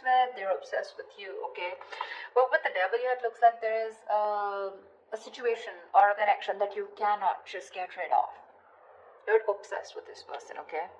obsessed with, they're obsessed with you, okay? But with the devil here, it looks like there is a situation or a connection that you cannot just get rid of. You're obsessed with this person, okay?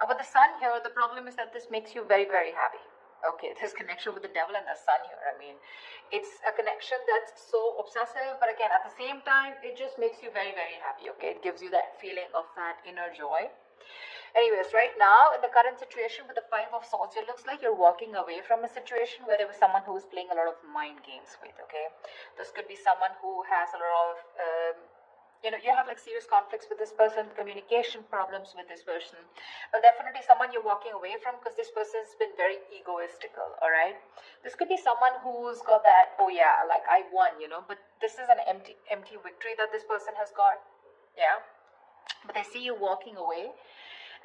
With the sun here, the problem is that this makes you very, very happy. Okay, this connection with the devil and the sun here, I mean, it's a connection that's so obsessive, but again, at the same time, it just makes you very, very happy, okay? It gives you that feeling of that inner joy. Anyways, right now, in the current situation with the Five of Swords, it looks like you're walking away from a situation where there was someone who was playing a lot of mind games with, okay? This could be someone who has a lot of you have like serious conflicts with this person, communication problems with this person, but definitely someone you're walking away from because this person's been very egoistical. All right, this could be someone who's got that, oh yeah, like I won, but this is an empty victory that this person has got. Yeah, but I see you walking away.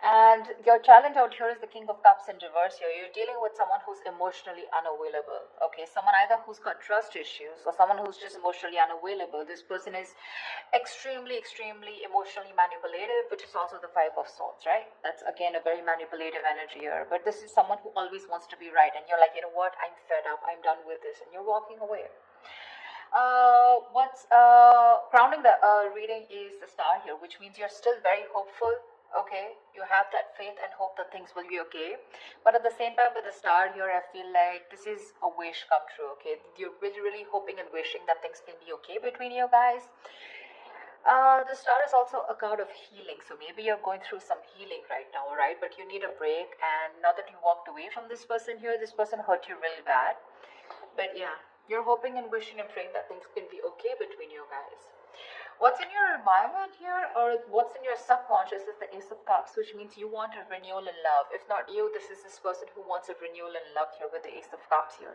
And your challenge out here is the King of Cups in reverse here. You're dealing with someone who's emotionally unavailable. Okay, someone either who's got trust issues or someone who's just emotionally unavailable. This person is extremely, extremely emotionally manipulative, which is also the Five of Swords, right? That's again a very manipulative energy here. But this is someone who always wants to be right. And you're like, you know what? I'm fed up. I'm done with this. And you're walking away. What's crowning the reading is the Star here, which means you're still very hopeful. Okay, you have that faith and hope that things will be okay, but at the same time with the Star here, I feel like this is a wish come true. Okay, you're really, really hoping and wishing that things can be okay between you guys. The Star is also a card of healing, so maybe you're going through some healing right now, right? But you need a break, and now that you walked away from this person here, this person hurt you really bad. But yeah, you're hoping and wishing and praying that things can be okay between you guys. What's in your environment here, or what's in your subconscious, is the Ace of Cups, which means you want a renewal in love. If not you, this is this person who wants a renewal in love here with the Ace of Cups here.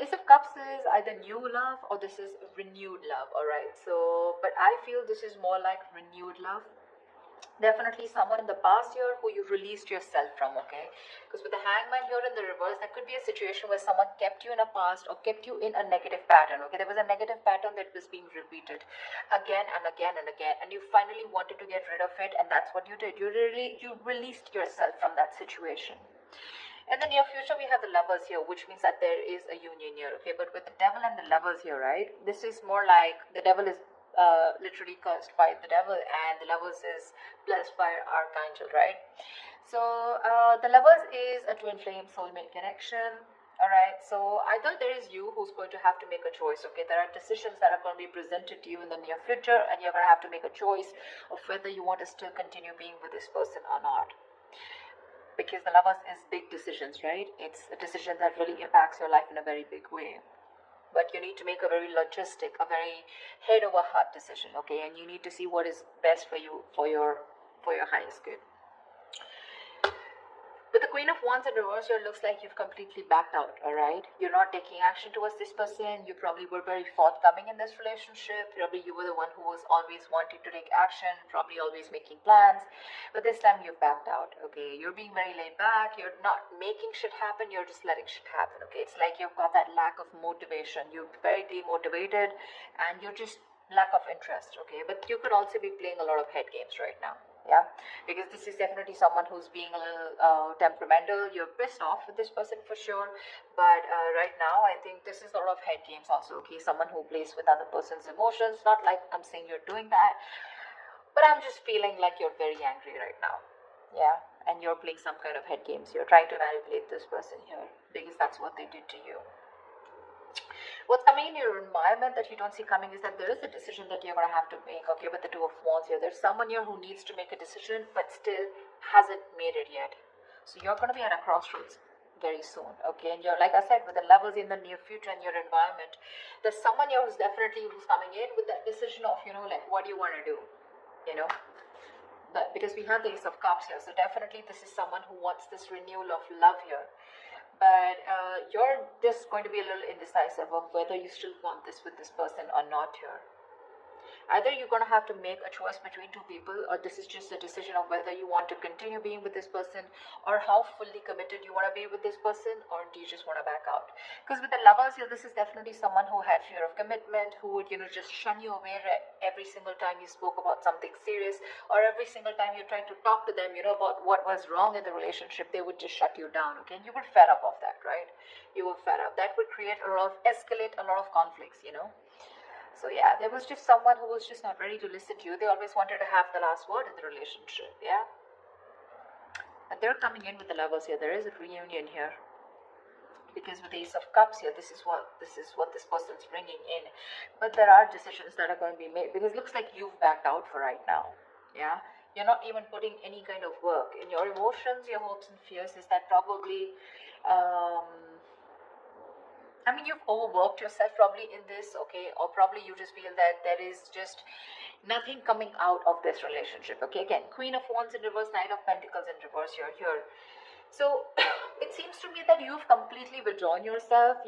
Ace of Cups is either new love or this is renewed love, alright? So, but I feel this is more like renewed love. Definitely someone in the past year who you released yourself from, okay? Because with the Hangman here in the reverse, that could be a situation where someone kept you in a past or kept you in a negative pattern, okay? There was a negative pattern that was being repeated again and again and again, and you finally wanted to get rid of it, and that's what you did. You released yourself from that situation. In the near future, we have the Lovers here, which means that there is a union here, okay? But with the Devil and the Lovers here, right? This is more like the Devil is literally cursed by the devil, and the Lovers is blessed by Archangel, right? So the Lovers is a twin flame soulmate connection. Alright, so either there is you who's going to have to make a choice, okay? There are decisions that are going to be presented to you in the near future, and you're going to have to make a choice of whether you want to still continue being with this person or not. Because the Lovers is big decisions, right? It's a decision that really impacts your life in a very big way. But you need to make a very logistic, a very head over heart decision, okay? And you need to see what is best for you, for your highest good. With the Queen of Wands in reverse here, looks like you've completely backed out, alright? You're not taking action towards this person. You probably were very forthcoming in this relationship. Probably you were the one who was always wanting to take action, probably always making plans. But this time you've backed out, okay? You're being very laid back. You're not making shit happen. You're just letting shit happen, okay? It's like you've got that lack of motivation. You're very demotivated and you're just lack of interest, okay? But you could also be playing a lot of head games right now. Yeah, because this is definitely someone who's being a little temperamental. You're pissed off with this person for sure, but right now I think this is a lot of head games also, okay? Someone who plays with other person's emotions. Not like I'm saying you're doing that, but I'm just feeling like you're very angry right now. Yeah, and you're playing some kind of head games. You're trying to manipulate this person here because that's what they did to you. What's coming in your environment that you don't see coming is that there is a decision that you're going to have to make, okay, with the Two of Wands here. There's someone here who needs to make a decision but still hasn't made it yet. So you're going to be at a crossroads very soon, okay? And you're, like I said, with the Lovers in the near future in your environment, there's someone here who's coming in with that decision of, like, what do you want to do, But because we have the Ace of Cups here, so definitely this is someone who wants this renewal of love here. But you're just going to be a little indecisive of whether you still want this with this person or not here. Either you're going to have to make a choice between two people, or this is just a decision of whether you want to continue being with this person, or how fully committed you want to be with this person, or do you just want to back out? Because with the lovers here, this is definitely someone who had fear of commitment, who would, just shun you away every single time you spoke about something serious, or every single time you tried to talk to them, about what was wrong in the relationship. They would just shut you down, okay? And you were fed up of that, right? You were fed up. That would create escalate a lot of conflicts, So yeah, there was just someone who was just not ready to listen to you. They always wanted to have the last word in the relationship, yeah? And they're coming in with the lovers here. There is a reunion here. Because with the Ace of Cups here, this is what this person's bringing in. But there are decisions that are going to be made. Because it looks like you've backed out for right now, yeah? You're not even putting any kind of work in your emotions, your hopes and fears. Is that probably... you've overworked yourself probably in this, okay? Or probably you just feel that there is just nothing coming out of this relationship, okay? Again, Queen of Wands in reverse, Knight of Pentacles in reverse here. So it seems to me that you've completely withdrawn yourself,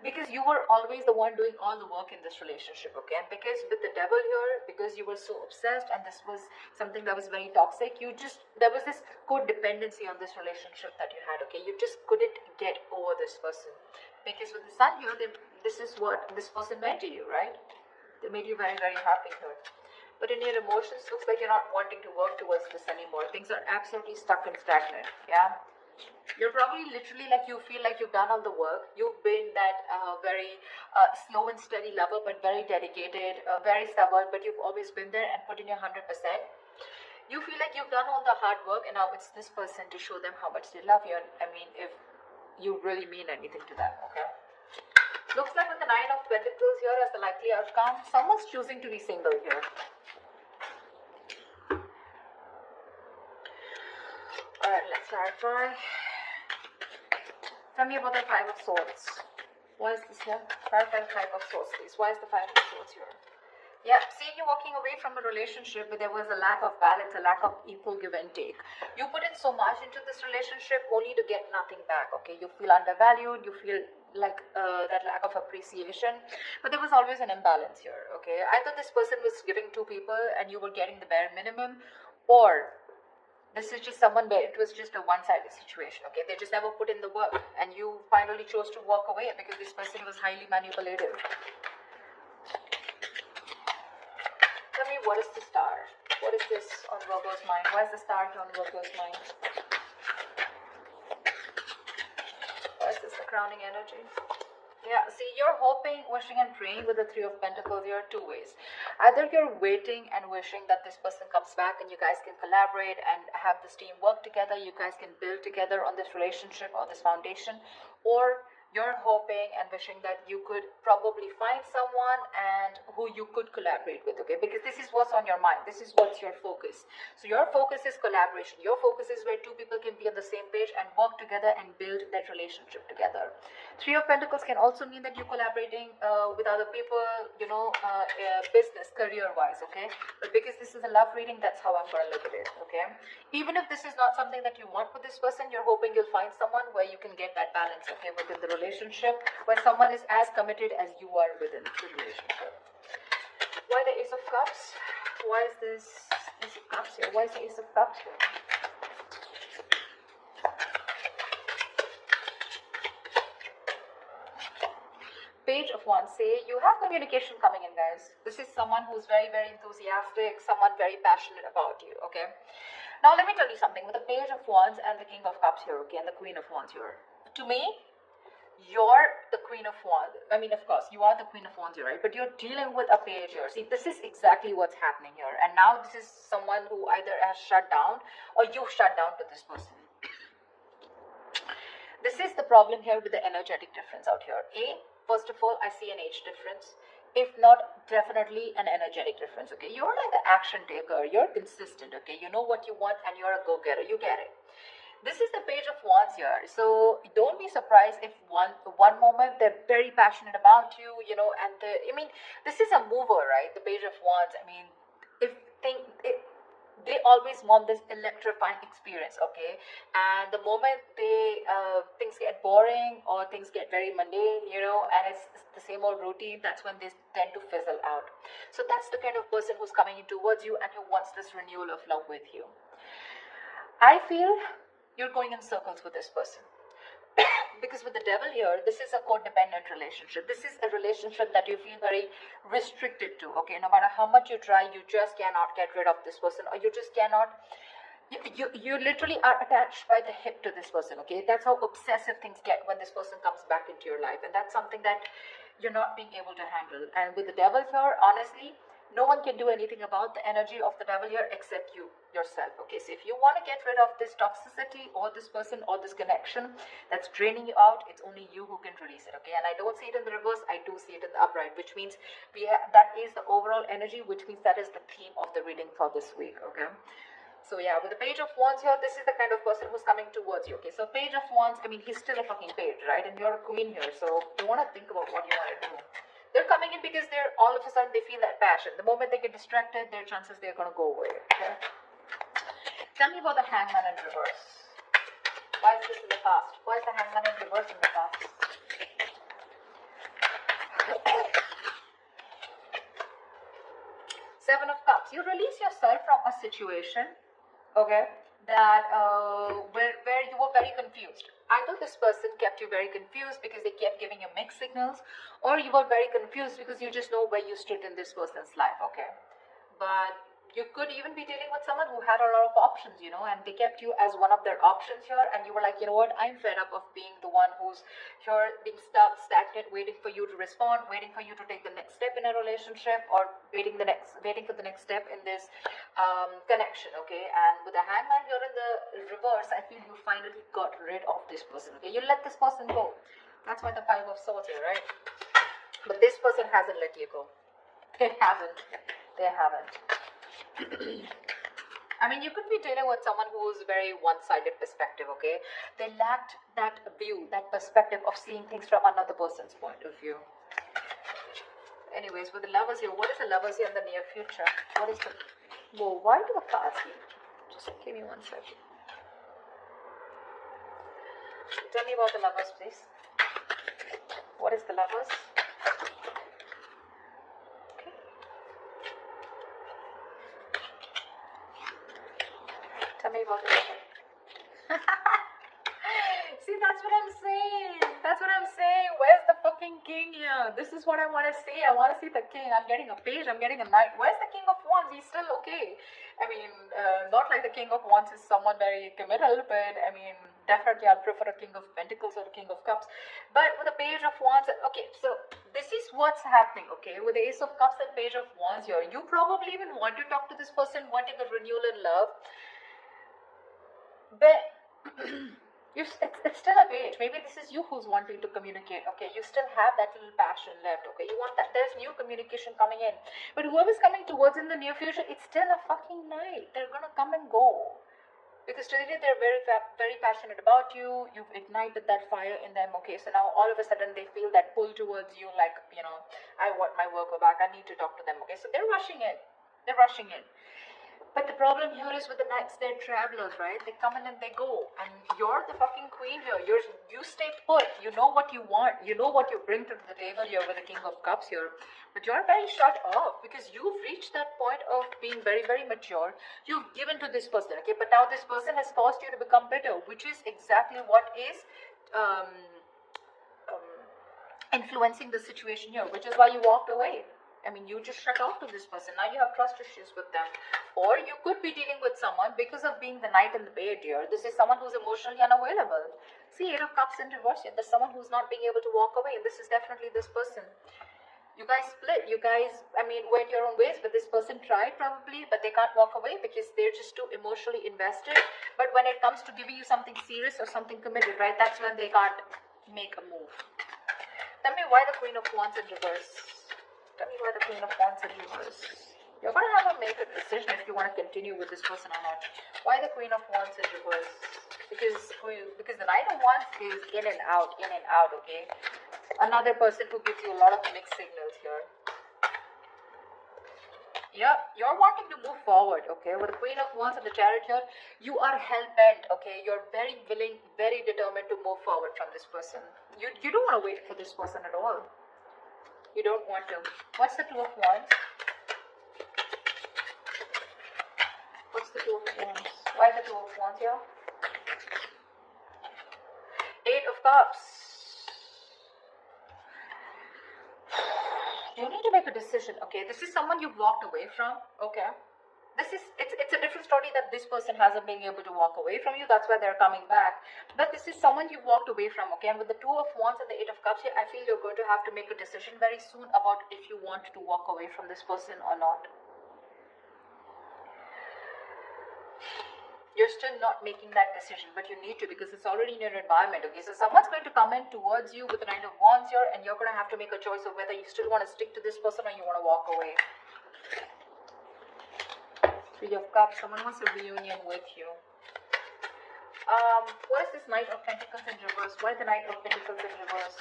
because you were always the one doing all the work in this relationship, okay? And because with the devil here, because you were so obsessed and this was something that was very toxic, there was this codependency on this relationship that you had, okay? You just couldn't get over this person. Because with the sun here, this is what this person meant to you, right? They made you very, very happy here. But in your emotions, looks like you're not wanting to work towards this anymore. Things are absolutely stuck and stagnant, yeah? You're probably literally like you feel like you've done all the work. You've been that very slow and steady lover, but very dedicated, very stubborn, but you've always been there and put in your 100%. You feel like you've done all the hard work, and now it's this person to show them how much they love you. If you really mean anything to them, okay? Looks like with the Nine of Pentacles here as the likely outcome, someone's choosing to be single here. Alright, let's clarify. Tell me about the Five of Swords. Why is this here? Clarify the Five of Swords, please. Why is the Five of Swords here? Yeah, seeing you walking away from a relationship where there was a lack of balance, a lack of equal give and take. You put in so much into this relationship only to get nothing back, okay? You feel undervalued, you feel like that lack of appreciation. But there was always an imbalance here, okay? Either this person was giving to people and you were getting the bare minimum, or this is just someone where it was just a one-sided situation, okay? They just never put in the work and you finally chose to walk away because this person was highly manipulative. Tell me, what is the star? What is this on Virgo's mind? Why is the star here on Virgo's mind? Why is this the crowning energy? Yeah, see, you're hoping, wishing and praying with the Three of Pentacles here two ways. Either you're waiting and wishing that this person comes back and you guys can collaborate and have this team work together, you guys can build together on this relationship or this foundation, or you're hoping and wishing that you could probably find someone and who you could collaborate with, okay? Because this is what's on your mind. This is what's your focus. So your focus is collaboration. Your focus is where two people can be on the same page and work together and build that relationship together. Three of Pentacles can also mean that you're collaborating with other people, business, career-wise, okay? But because this is a love reading, that's how I'm going to look at it, okay? Even if this is not something that you want for this person, you're hoping you'll find someone where you can get that balance, okay, within the relationship, where someone is as committed as you are within the relationship. Why the Ace of Cups? Why is this Ace of Cups here? Why is the Ace of Cups here? Page of Wands. Say you have communication coming in, guys. This is someone who's very, very enthusiastic, someone very passionate about you, okay? Now let me tell you something. With the Page of Wands and the King of Cups here, okay, and the Queen of Wands here, to me, you're the Queen of Wands. Of course, you are the Queen of Wands here, right? But you're dealing with a page here. See, this is exactly what's happening here. And now this is someone who either has shut down or you've shut down to this person. This is the problem here with the energetic difference out here. First of all, I see an age difference. If not, definitely an energetic difference, okay? You're like the action taker. You're consistent, okay? You know what you want and you're a go-getter. You get it. This is the Page of Wands here. So don't be surprised if one moment they're very passionate about you, and this is a mover, right? The Page of Wands. They they always want this electrifying experience, okay? And the moment they things get boring or things get very mundane, you know, and it's the same old routine, that's when they tend to fizzle out. So that's the kind of person who's coming in towards you and who wants this renewal of love with you. I feel you're going in circles with this person. Because with the devil here, this is a codependent relationship. This is a relationship that you feel very restricted to, okay? No matter how much you try, you just cannot get rid of this person, or you just cannot, you literally are attached by the hip to this person, okay? That's how obsessive things get when this person comes back into your life, and that's something that you're not being able to handle. And with the devil here, honestly, no one can do anything about the energy of the devil here except you yourself, okay? So if you want to get rid of this toxicity or this person or this connection that's draining you out, it's only you who can release it, okay? And I don't see it in the reverse, I do see it in the upright, which means that is the overall energy, which means that is the theme of the reading for this week, okay? So yeah, with the Page of Wands here, this is the kind of person who's coming towards you, okay? So Page of Wands, I mean, he's still a fucking page, right? And you're a queen here, so you want to think about what you want to do. They're coming in because they're all of a sudden they feel that passion. The moment they get distracted, their chances they're going to go away. Okay? Tell me about the Hangman in reverse. Why is this in the past? Why is the Hangman in reverse in the past? Seven of Cups. You release yourself from a situation, okay, that where you were very confused. Either this person kept you very confused because they kept giving you mixed signals, or you were very confused because you just know where you stood in this person's life, okay? But you could even be dealing with someone who had a lot of options, you know, and they kept you as one of their options here, and you were like, you know what, I'm fed up of being the one who's here being stuck, stagnant, waiting for you to respond, waiting for you to take the next step in a relationship, or waiting for the next step in this connection, okay? And with the Hangman here in the reverse, I feel you finally got rid of this person, okay? You let this person go. That's why the Five of Swords here, right? But this person hasn't let you go. They haven't. I mean, you could be dealing with someone who's very one-sided perspective, okay? They lacked that view, that perspective of seeing things from another person's point of view. Anyways, with the Lovers here, what is the Lovers here in the near future? What is the... Whoa, why do the cards here? Just give me 1 second. Tell me about the Lovers, please. What is the Lovers? Tell me about it. See, that's what I'm saying. Where's the fucking king here? This is what I want to see. I want to see the king. I'm getting a page. I'm getting a knight. Where's the King of Wands? He's still okay. I mean, not like the King of Wands is someone very committal, but I mean, definitely I'll prefer a King of Pentacles or a King of Cups. But with the Page of Wands, okay, so this is what's happening, okay? With the Ace of Cups and Page of Wands here, you probably even want to talk to this person, wanting a renewal in love. But it's still a page. Maybe this is you who's wanting to communicate, okay? You still have that little passion left, okay? You want that, there's new communication coming in. But whoever's coming towards in the near future, it's still a fucking night. They're gonna come and go. Because today they're very passionate about you. You've ignited that fire in them, okay? So now all of a sudden they feel that pull towards you, like, you know, I want my worker back. I need to talk to them, okay? So they're rushing in. But the problem here is with the Knights, they're travelers, right? They come in and they go. And you're the fucking queen here. You stay put. You know what you want. You know what you bring to the table here with the King of Cups here. But you're very shut off because you've reached that point of being very, very mature. You've given to this person, okay? But now this person has caused you to become bitter, which is exactly what is influencing the situation here, which is why you walked away. I mean, you just shut off to this person. Now you have trust issues with them. Or you could be dealing with someone because of being the Knight and the Page here. This is someone who's emotionally unavailable. See, Eight of Cups in reverse here. There's someone who's not being able to walk away. And this is definitely this person. You guys split. You guys, I mean, went your own ways. But this person tried probably. But they can't walk away because they're just too emotionally invested. But when it comes to giving you something serious or something committed, right? That's when they can't make a move. Tell me why the Queen of Wands in reverse. Tell me why the Queen of Wands in reverse. You're going to have to make a decision if you want to continue with this person or not. Why the Queen of Wands in reverse? Because the Knight of Wands is in and out, okay? Another person who gives you a lot of mixed signals here. Yeah, you're wanting to move forward, okay? With the Queen of Wands and the Chariot here, you are hell-bent, okay? You're very willing, very determined to move forward from this person. You don't want to wait for this person at all. You don't want to. What's the Two of Wands? What's the Two of Wands? Why the Two of Wands here? Eight of Cups. You need to make a decision, okay? This is someone you've walked away from, okay? It's a different story that this person hasn't been able to walk away from you. That's why they're coming back. But this is someone you've walked away from, okay? And with the Two of Wands and the Eight of Cups here, I feel you're going to have to make a decision very soon about if you want to walk away from this person or not. You're still not making that decision, but you need to, because it's already in your environment, okay? So someone's going to come in towards you with the Knight of Wands here, and you're going to have to make a choice of whether you still want to stick to this person or you want to walk away. Three of Cups, someone wants a reunion with you. What is this Knight of Pentacles in reverse? Why the Knight of Pentacles in reverse?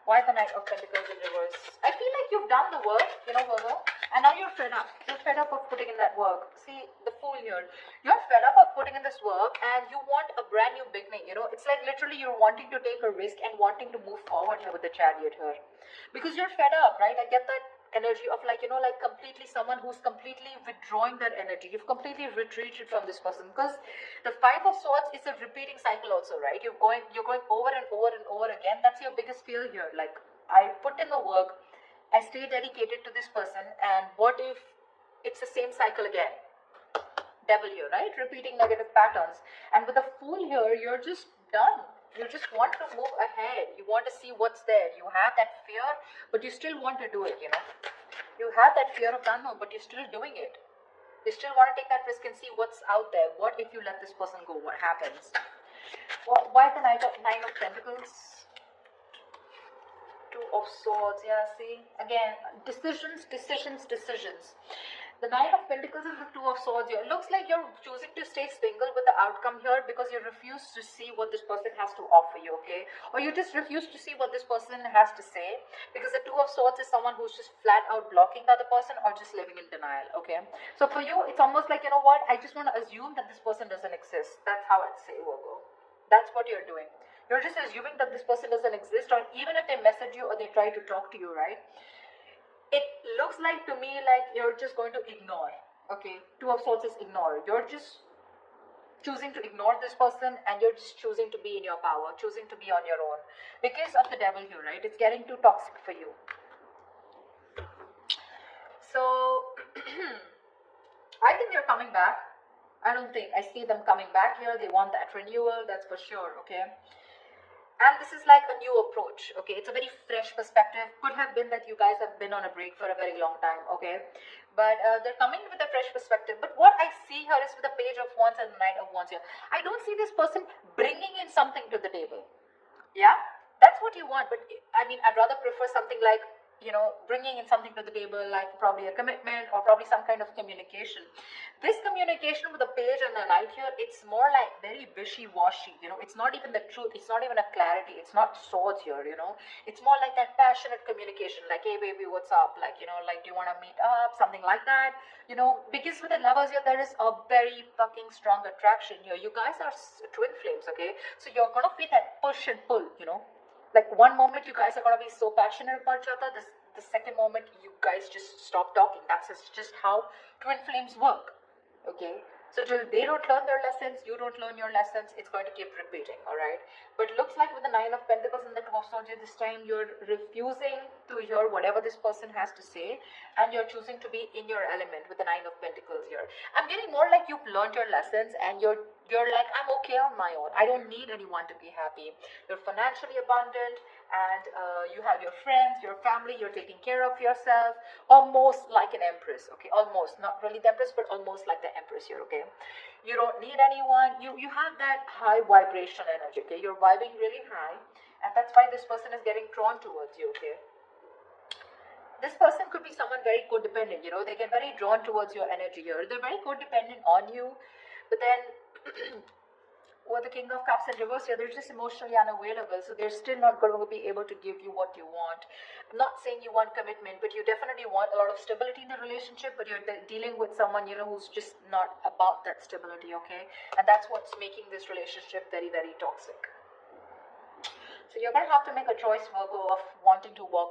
Why the Knight of Pentacles in reverse? I feel like you've done the work, you know, Virgo, and now you're fed up. You're fed up of putting in that work. See, the Fool here. You're fed up of putting in this work and you want a brand new beginning, you know. It's like literally you're wanting to take a risk and wanting to move forward here with the Chariot here. Because you're fed up, right? I get that energy of like, you know, like completely someone who's completely withdrawing their energy. You've completely retreated from this person, because the Five of Swords is a repeating cycle also, right? You're going over and over and over again. That's your biggest fear here. Like, I put in the work, I stay dedicated to this person, and what if it's the same cycle again? Devil here, right? Repeating negative patterns. And with the Fool here, you're just done. You just want to move ahead. You want to see what's there. You have that fear, but you still want to do it, you know. You have that fear of the unknown, but you're still doing it. You still want to take that risk and see what's out there. What if you let this person go? What happens? Why the Nine of Pentacles? Two of Swords. Yeah, see? Again, decisions. The Knight of Pentacles and the Two of Swords here. It looks like you're choosing to stay single with the outcome here because you refuse to see what this person has to offer you, okay? Or you just refuse to see what this person has to say, because the Two of Swords is someone who's just flat out blocking the other person or just living in denial, okay? So for you, it's almost like, you know what, I just want to assume that this person doesn't exist. That's how I'd say, Virgo. That's what you're doing. You're just assuming that this person doesn't exist, or even if they message you or they try to talk to you, right? It looks like to me like you're just going to ignore, okay? Two of Swords is ignore. You're just choosing to ignore this person, and you're just choosing to be in your power, choosing to be on your own. Because of the Devil here, right? It's getting too toxic for you. So, I think they're coming back. I see them coming back here. They want that renewal, that's for sure, okay? And this is like a new approach, okay? It's a very fresh perspective. Could have been that you guys have been on a break for a very long time, okay? But they're coming with a fresh perspective. But what I see here is with the Page of Wands and the Knight of Wands here, I don't see this person bringing in something to the table. Yeah? That's what you want. But I mean, I'd rather prefer something like, you know, bringing in something to the table, like probably a commitment or probably some kind of communication. This communication with the Page and the Knight here, it's more like very wishy-washy, you know. It's not even the truth. It's not even a clarity. It's not swords here, you know. It's more like that passionate communication, like, hey baby, what's up? Like, you know, like, do you want to meet up? Something like that, you know. Because with the Lovers here, there is a very fucking strong attraction here. You guys are twin flames, okay? So you're going to feel that push and pull, you know. Like, one moment you guys are going to be so passionate about each other, the second moment you guys just stop talking. That's just how twin flames work, okay? So till they don't learn their lessons, you don't learn your lessons, it's going to keep repeating, all right? But it looks like with the Nine of Pentacles and the Two of Swords, this time you're refusing to hear whatever this person has to say, and you're choosing to be in your element with the Nine of Pentacles here. I'm getting more like you've learned your lessons, and you're like, I'm okay on my own. I don't need anyone to be happy. You're financially abundant, and you have your friends, your family, you're taking care of yourself, almost like an empress, okay? Almost, not really the empress, but almost like the empress here, okay? You don't need anyone. You have that high vibration energy, okay? You're vibing really high, and that's why this person is getting drawn towards you, okay? This person could be someone very codependent, you know. They get very drawn towards your energy here. They're very codependent on you, but then with the King of Cups in reverse here, they're just emotionally unavailable, so they're still not going to be able to give you what you want. I'm not saying you want commitment, but you definitely want a lot of stability in the relationship, but you're dealing with someone, you know, who's just not about that stability, okay? And that's what's making this relationship very, very toxic. So you're going to have to make a choice, Virgo, of wanting to walk